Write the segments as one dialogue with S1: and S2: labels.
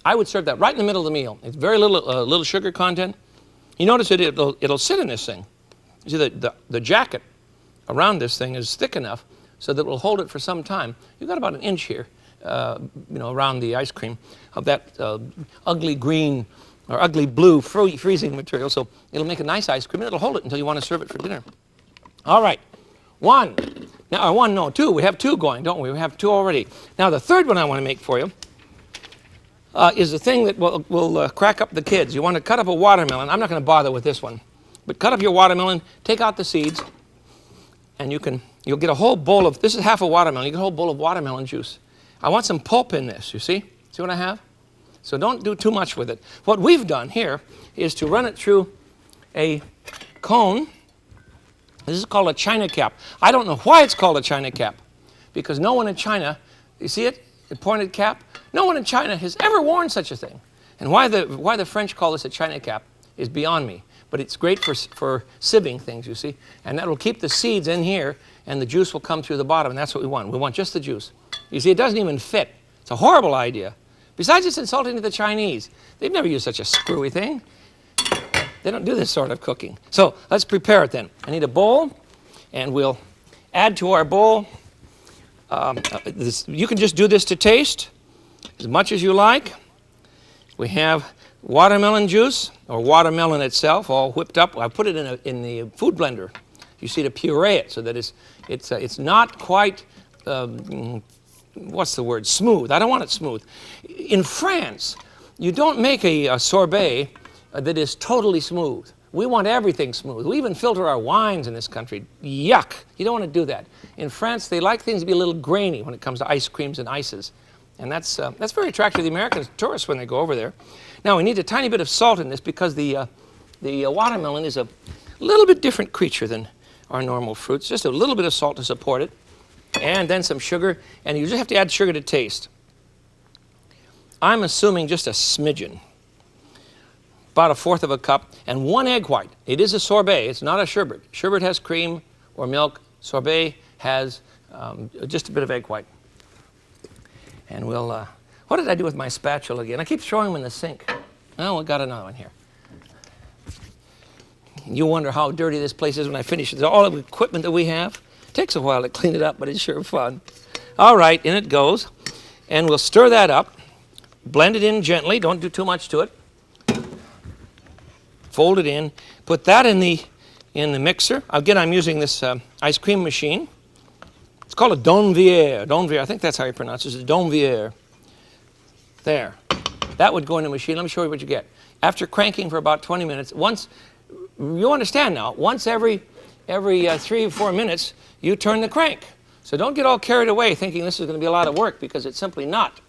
S1: I would serve that right in the middle of the meal. It's very little sugar content. You notice it'll sit in this thing. You see the jacket around this thing is thick enough so that it will hold it for some time. You've got about an inch here, around the ice cream of that ugly green or ugly blue freezing material. So it'll make a nice ice cream, and it'll hold it until you want to serve it for dinner. All right, two. We have two going, don't we? We have two already. Now the third one I want to make for you is the thing that will crack up the kids. You want to cut up a watermelon. I'm not going to bother with this one. But cut up your watermelon, take out the seeds, and you'll get a whole bowl of, this is half a watermelon, you get a whole bowl of watermelon juice. I want some pulp in this, you see? See what I have? So don't do too much with it. What we've done here is to run it through a cone. This is called a China cap. I don't know why it's called a China cap, because no one in China, you see it? The pointed cap? No one in China has ever worn such a thing. And why the French call this a China cap is beyond me. But it's great for sieving things, you see. And that will keep the seeds in here, and the juice will come through the bottom, and that's what we want. We want just the juice. You see, it doesn't even fit. It's a horrible idea. Besides, it's insulting to the Chinese. They've never used such a screwy thing. They don't do this sort of cooking. So let's prepare it then. I need a bowl, and we'll add to our bowl. You can just do this to taste as much as you like. We have watermelon juice, or watermelon itself, all whipped up. I put it in the food blender. You see, to puree it so that it's not quite, what's the word, smooth. I don't want it smooth. In France, you don't make a sorbet that is totally smooth. We want everything smooth. We even filter our wines in this country. Yuck! You don't want to do that. In France, they like things to be a little grainy when it comes to ice creams and ices. And that's very attractive to the American tourists when they go over there. Now, we need a tiny bit of salt in this because the watermelon is a little bit different creature than our normal fruits. Just a little bit of salt to support it. And then some sugar. And you just have to add sugar to taste. I'm assuming just a smidgen. About 1/4 of a cup. And 1 egg white. It is a sorbet. It's not a sherbet. Sherbet has cream or milk. Sorbet has just a bit of egg white. And we'll, what did I do with my spatula again? I keep throwing them in the sink. Oh, we got another one here. You wonder how dirty this place is when I finish it. All the equipment that we have. It takes a while to clean it up, but it's sure fun. All right, in it goes. And we'll stir that up. Blend it in gently. Don't do too much to it. Fold it in. Put that in the mixer. Again, I'm using this ice cream machine. It's called a Donvier. Donvier, I think that's how you pronounce it. It's a Donvier. There. That would go in the machine. Let me show you what you get. After cranking for about 20 minutes, you understand now, once every 3 or 4 minutes, you turn the crank. So don't get all carried away thinking this is going to be a lot of work, because it's simply not.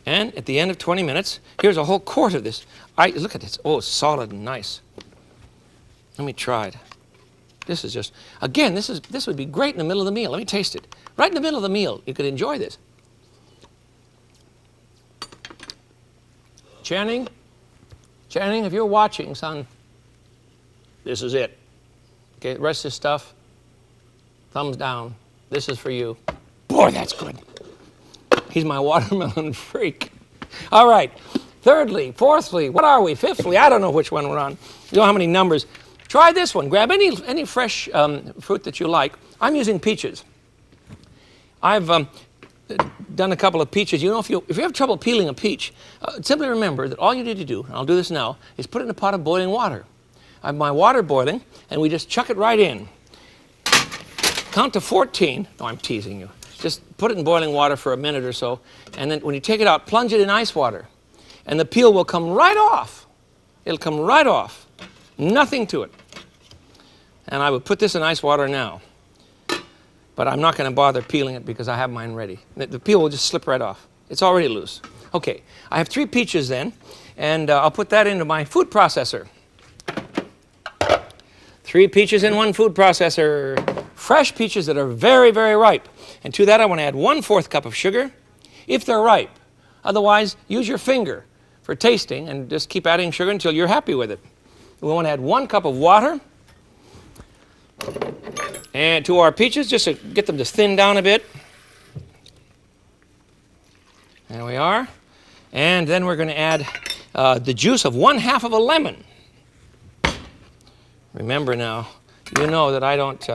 S1: And at the end of 20 minutes, here's a whole quart of this. Look at this. Oh, it's solid and nice. Let me try it. This is just, again, this would be great in the middle of the meal. Let me taste it. Right in the middle of the meal, you could enjoy this. Channing, if you're watching, son, this is it. Okay, the rest of this stuff, thumbs down. This is for you. Boy, that's good. He's my watermelon freak. All right. Thirdly, fourthly, what are we? Fifthly, I don't know which one we're on. You know how many numbers. Try this one. Grab any fresh fruit that you like. I'm using peaches. I've done a couple of peaches. You know, if you have trouble peeling a peach, simply remember that all you need to do, and I'll do this now, is put it in a pot of boiling water. I have my water boiling, and we just chuck it right in. Count to 14. No, I'm teasing you. Just put it in boiling water for a minute or so, and then when you take it out, plunge it in ice water, and the peel will come right off. It'll come right off. Nothing to it. And I would put this in ice water now. But I'm not going to bother peeling it because I have mine ready. The peel will just slip right off. It's already loose. Okay, I have 3 peaches then, and I'll put that into my food processor. 3 peaches in one food processor. Fresh peaches that are very, very ripe. And to that I want to add 1/4 cup of sugar, if they're ripe. Otherwise, use your finger for tasting and just keep adding sugar until you're happy with it. We want to add 1 cup of water. And to our peaches, just to get them to thin down a bit. There we are. And then we're going to add the juice of 1/2 of a lemon. Remember now, you know that I don't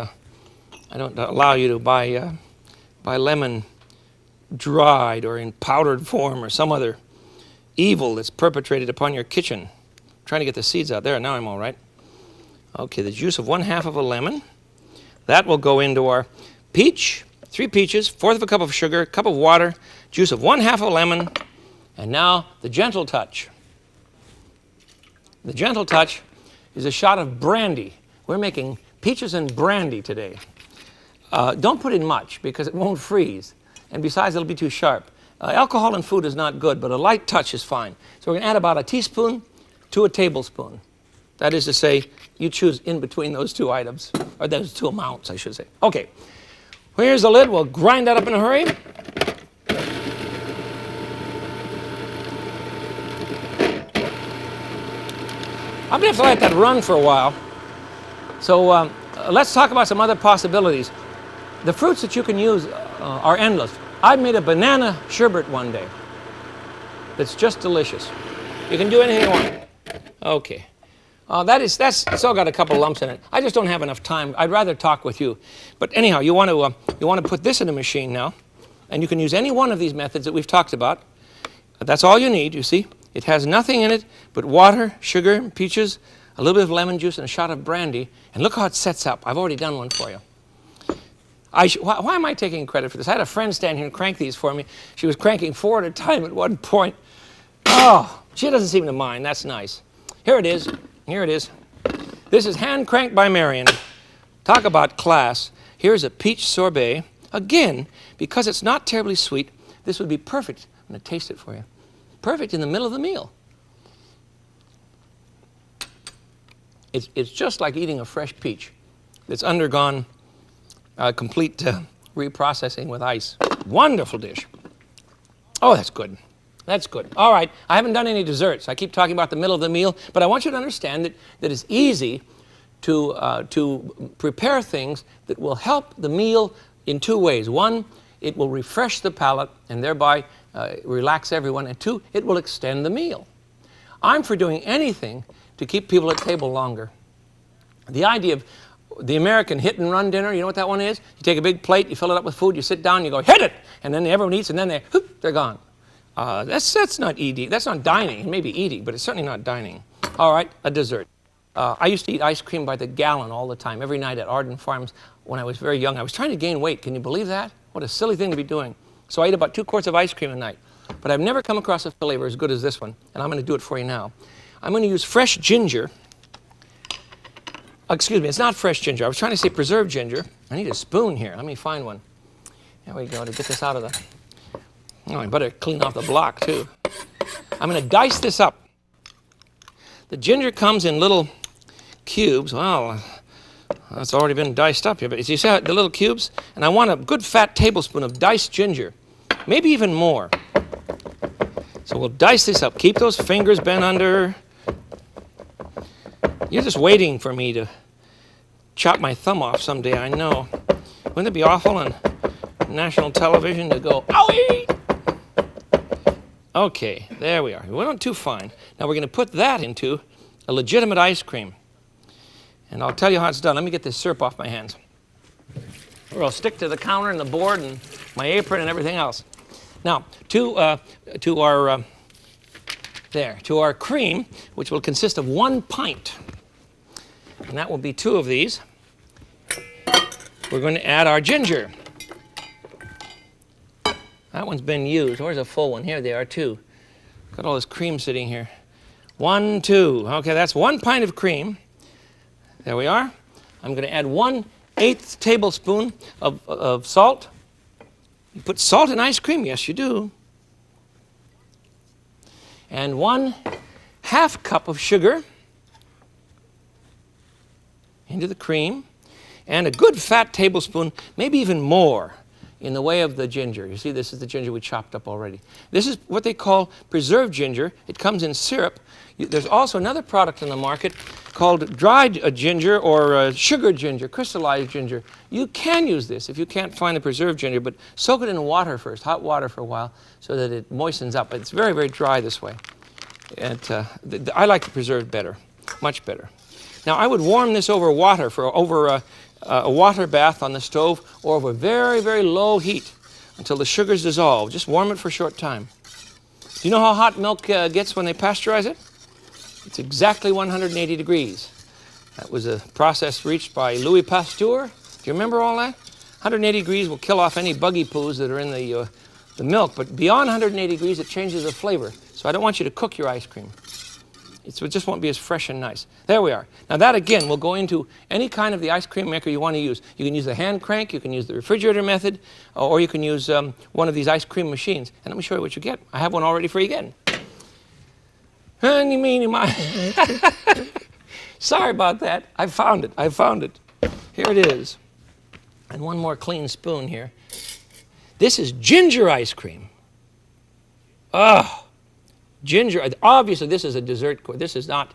S1: allow you to buy lemon dried or in powdered form or some other evil that's perpetrated upon your kitchen. I'm trying to get the seeds out there. Now I'm all right. Okay, the juice of 1/2 of a lemon. That will go into our peach, 3 peaches, 1/4 of a cup of sugar, cup of water, juice of 1/2 of a lemon, and now the gentle touch. The gentle touch is a shot of brandy. We're making peaches and brandy today. Don't put in much because it won't freeze. And besides, it'll be too sharp. Alcohol in food is not good, but a light touch is fine. So we're going to add about a teaspoon to a tablespoon. That is to say, you choose in between those 2 items, or those 2 amounts, I should say. Okay, here's the lid. We'll grind that up in a hurry. I'm going to have to let that run for a while. So let's talk about some other possibilities. The fruits that you can use are endless. I made a banana sherbet one day that's just delicious. You can do anything you want. Okay. It's all got a couple lumps in it. I just don't have enough time. I'd rather talk with you. But anyhow, you want to put this in a machine now, and you can use any one of these methods that we've talked about. That's all you need, you see. It has nothing in it but water, sugar, peaches, a little bit of lemon juice, and a shot of brandy. And look how it sets up. I've already done one for you. Why am I taking credit for this? I had a friend stand here and crank these for me. She was cranking 4 at a time at one point. Oh, she doesn't seem to mind. That's nice. Here it is. Here it is. This is hand cranked by Marion. Talk about class. Here's a peach sorbet. Again, because it's not terribly sweet, this would be perfect. I'm going to taste it for you. Perfect in the middle of the meal. It's just like eating a fresh peach that's undergone complete reprocessing with ice. Wonderful dish. Oh, that's good. That's good. All right, I haven't done any desserts. I keep talking about the middle of the meal, but I want you to understand that it's easy to prepare things that will help the meal in 2 ways. 1, it will refresh the palate and thereby relax everyone. And 2, it will extend the meal. I'm for doing anything to keep people at table longer. The idea of the American hit and run dinner, you know what that one is? You take a big plate, you fill it up with food, you sit down, you go, hit it! And then everyone eats, and then they're gone. That's not eating. That's not dining. It may be eating, but it's certainly not dining. All right, a dessert. I used to eat ice cream by the gallon all the time, every night at Arden Farms when I was very young. I was trying to gain weight. Can you believe that? What a silly thing to be doing. So I ate about 2 quarts of ice cream a night. But I've never come across a flavor as good as this one, and I'm going to do it for you now. I'm going to use fresh ginger. Excuse me, it's not fresh ginger. I was trying to say preserved ginger. I need a spoon here. Let me find one. There we go, to get this out of the... Oh, I better clean off the block, too. I'm going to dice this up. The ginger comes in little cubes. Well, that's already been diced up here. But you see how the little cubes? And I want a good fat tablespoon of diced ginger. Maybe even more. So we'll dice this up. Keep those fingers bent under. You're just waiting for me to chop my thumb off someday, I know. Wouldn't it be awful on national television to go, owie! Okay, there we are. We went on too fine. Now we're going to put that into a legitimate ice cream. And I'll tell you how it's done. Let me get this syrup off my hands. Or I'll stick to the counter and the board and my apron and everything else. Now, to our cream, which will consist of 1 pint. And that will be 2 of these. We're going to add our ginger. That one's been used. Where's a full one? Here they are, 2. Got all this cream sitting here. 1, 2. Okay, that's 1 pint of cream. There we are. I'm going to add 1/8 tablespoon of salt. You put salt in ice cream? Yes, you do. And 1/2 cup of sugar into the cream. And a good fat tablespoon, maybe even more. in the way of the ginger. You see, this is the ginger we chopped up already. This is what they call preserved ginger. It comes in syrup. There's also another product in the market called dried ginger or sugared ginger, crystallized ginger. You can use this if you can't find the preserved ginger, but soak it in water first, hot water for a while, so that it moistens up. It's very, very dry this way. And I like the preserved better, much better. Now, I would warm this over water, over a water bath on the stove, or over very, very low heat until the sugars dissolve. Just warm it for a short time. Do you know how hot milk gets when they pasteurize it? It's exactly 180 degrees. That was a process reached by Louis Pasteur. Do you remember all that? 180 degrees will kill off any buggy poos that are in the milk, but beyond 180 degrees, it changes the flavor. So I don't want you to cook your ice cream. It just won't be as fresh and nice. There we are. Now that, again, will go into any kind of the ice cream maker you want to use. You can use the hand crank, you can use the refrigerator method, or you can use one of these ice cream machines. And let me show you what you get. I have one already for you again. Sorry about that. I found it. I found it. Here it is. And one more clean spoon here. This is ginger ice cream. Oh, ginger. Obviously, this is a dessert. This is not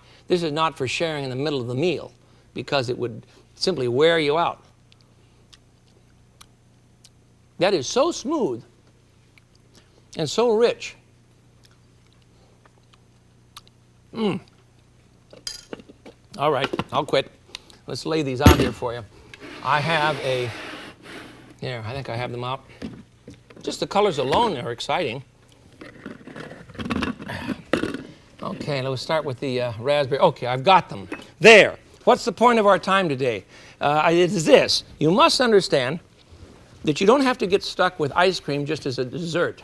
S1: for sharing in the middle of the meal, because it would simply wear you out. That is so smooth and so rich. All right, I'll quit. Let's lay these out here for you. I have here, I think I have them out. Just the colors alone are exciting. Okay, let's start with the raspberry. Okay, I've got them. There. What's the point of our time today? It is this. You must understand that you don't have to get stuck with ice cream just as a dessert.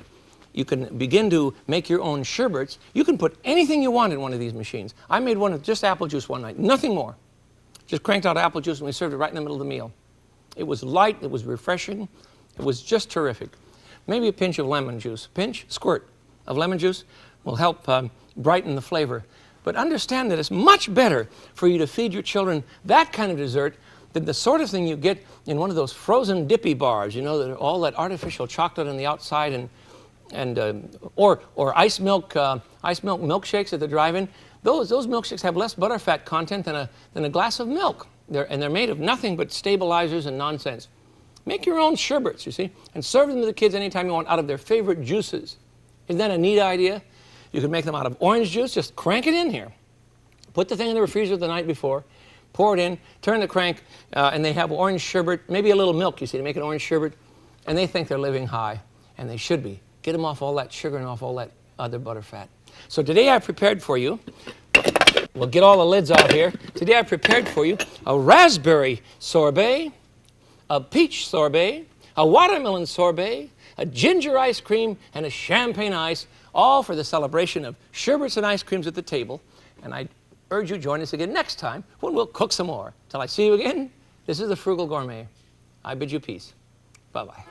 S1: You can begin to make your own sherbets. You can put anything you want in one of these machines. I made one with just apple juice one night, nothing more. Just cranked out apple juice and we served it right in the middle of the meal. It was light, it was refreshing, it was just terrific. Maybe a pinch of lemon juice, squirt of lemon juice will help brighten the flavor. But understand that it's much better for you to feed your children that kind of dessert than the sort of thing you get in one of those frozen dippy bars, you know, that all that artificial chocolate on the outside or ice milk milkshakes at the drive-in. Those milkshakes have less butterfat content than a glass of milk. They're made of nothing but stabilizers and nonsense. Make your own sherbets, you see, and serve them to the kids anytime you want out of their favorite juices. Isn't that a neat idea? You can make them out of orange juice. Just crank it in here. Put the thing in the refrigerator the night before. Pour it in. Turn the crank, and they have orange sherbet, maybe a little milk, you see, to make an orange sherbet. And they think they're living high, and they should be. Get them off all that sugar and off all that other butterfat. So today I prepared for you, we'll get all the lids out here. Today I prepared for you a raspberry sorbet, a peach sorbet, a watermelon sorbet, a ginger ice cream, and a champagne ice, all for the celebration of sherbets and ice creams at the table. And I urge you to join us again next time when we'll cook some more. Till I see you again, this is the Frugal Gourmet. I bid you peace. Bye-bye.